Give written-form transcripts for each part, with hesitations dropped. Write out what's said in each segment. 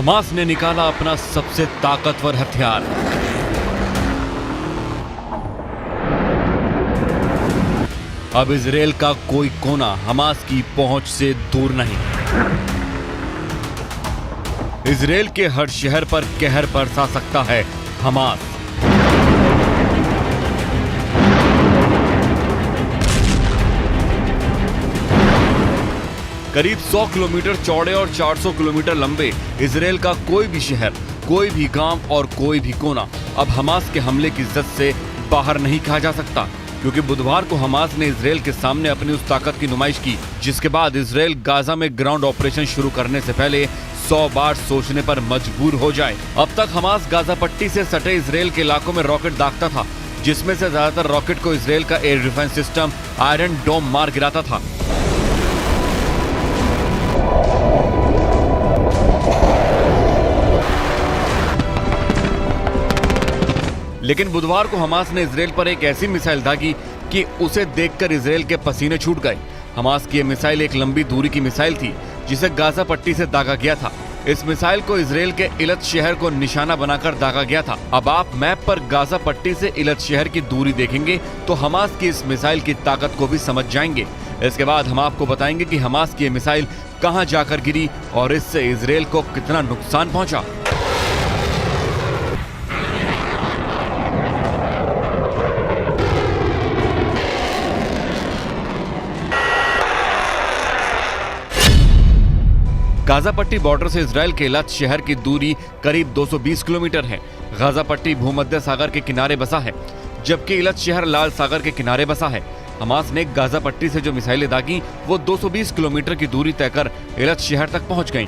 Hamas ने निकाला अपना सबसे ताकतवर हथियार। अब इजराइल का कोई कोना हमास की पहुंच से दूर नहीं। इजराइल के हर शहर पर कहर बरसा सकता है हमास। करीब 100 किलोमीटर चौड़े और 400 किलोमीटर लंबे इजराइल का कोई भी शहर, कोई भी गांव और कोई भी कोना अब हमास के हमले की जद से बाहर नहीं कहा जा सकता, क्योंकि बुधवार को हमास ने इजराइल के सामने अपनी उस ताकत की नुमाइश की जिसके बाद इजराइल गाजा में ग्राउंड ऑपरेशन शुरू करने से पहले 100 बार सोचने पर मजबूर हो जाए। अब तक हमास गाजा पट्टी से सटे इजराइल के इलाकों में रॉकेट दागता था, जिसमें से ज्यादातर रॉकेट को इजराइल का एयर डिफेंस सिस्टम आयरन डोम मार गिराता था। लेकिन बुधवार को हमास ने इजराइल पर एक ऐसी मिसाइल दागी कि उसे देखकर इजराइल के पसीने छूट गए। हमास की यह मिसाइल एक लंबी दूरी की मिसाइल थी जिसे गाजा पट्टी से दागा गया था। इस मिसाइल को इजराइल के इलत शहर को निशाना बनाकर दागा गया था। अब आप मैप पर गाजा पट्टी से इलत शहर की दूरी देखेंगे तो हमास की इस मिसाइल की ताकत को भी समझ जाएंगे। इसके बाद हम आपको बताएंगे कि हमास की यह मिसाइल कहां जाकर गिरी और इससे इजराइल को कितना नुकसान पहुंचा। गाजा पट्टी बॉर्डर से इजराइल के इलत शहर की दूरी करीब 220 किलोमीटर है। गाजा पट्टी भूमध्य सागर के किनारे बसा है, जबकि इलत शहर लाल सागर के किनारे बसा है। हमास ने गाजा पट्टी से जो मिसाइलें दागी वो 220 किलोमीटर की दूरी तय कर इलत शहर तक पहुंच गईं।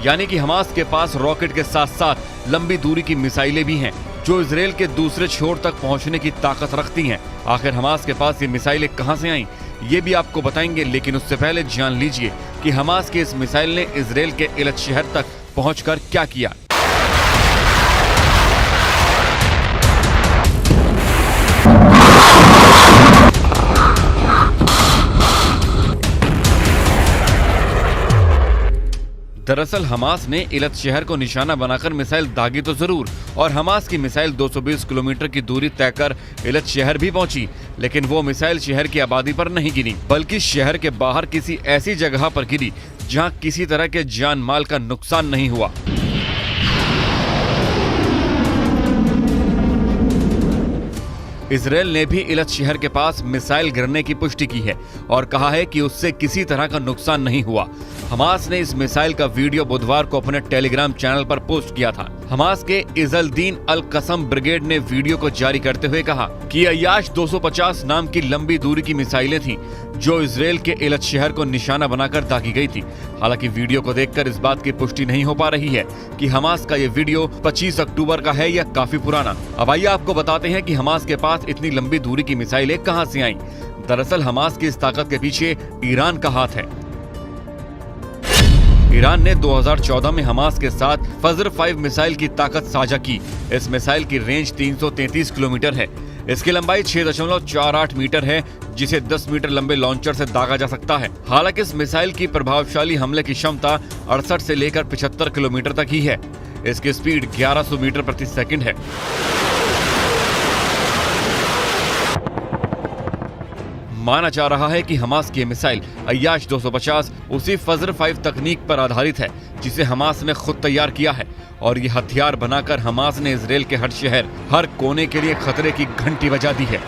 यानी कि हमास के पास रॉकेट के साथ साथ लंबी दूरी की मिसाइलें भी हैं जो इजराइल के दूसरे छोर तक पहुंचने की ताकत रखती हैं। आखिर हमास के पास ये मिसाइलें कहां से आईं, ये भी आपको बताएंगे, लेकिन उससे पहले जान लीजिए कि हमास की इस मिसाइल ने इजराइल के इलत शहर तक पहुंचकर क्या किया। दरअसल हमास ने इलत शहर को निशाना बनाकर मिसाइल दागी तो जरूर, और हमास की मिसाइल 220 किलोमीटर की दूरी तय कर इलत शहर भी पहुंची, लेकिन वो मिसाइल शहर की आबादी पर नहीं गिरी, बल्कि शहर के बाहर किसी ऐसी जगह पर गिरी जहां किसी तरह के जान माल का नुकसान नहीं हुआ। इजराइल ने भी इलत शहर के पास मिसाइल गिरने की पुष्टि की है और कहा है कि उससे किसी तरह का नुकसान नहीं हुआ। हमास ने इस मिसाइल का वीडियो बुधवार को अपने टेलीग्राम चैनल पर पोस्ट किया था। हमास के इजलदीन अल कसम ब्रिगेड ने वीडियो को जारी करते हुए कहा कि अय्याश 250 नाम की लंबी दूरी की मिसाइलें थीं जो इजराइल के इलत शहर को निशाना बनाकर दागी गई थी। हालांकि वीडियो को देखकर इस बात की पुष्टि नहीं हो पा रही है कि हमास का ये वीडियो 25 अक्टूबर का है या काफी पुराना। अब आइए आपको बताते हैं कि हमास के पास इतनी लंबी दूरी की मिसाइलें कहां से आईं। दरअसल हमास की इस ताकत के पीछे ईरान का हाथ है। ईरान ने 2014 में हमास के साथ फजर 5 मिसाइल की ताकत साझा की। इस मिसाइल की रेंज 333 किलोमीटर है। इसकी लंबाई 6.48 मीटर है, जिसे 10 मीटर लंबे लॉन्चर से दागा जा सकता है। हालांकि इस मिसाइल की प्रभावशाली हमले की क्षमता 68 से लेकर 75 किलोमीटर तक ही है। इसकी स्पीड 1100 मीटर प्रति सेकंड है। माना जा रहा है कि हमास की मिसाइल अय्याश 250 उसी फजर 5 तकनीक पर आधारित है जिसे हमास ने खुद तैयार किया है, और ये हथियार बनाकर हमास ने इजराइल के हर शहर, हर कोने के लिए खतरे की घंटी बजा दी है।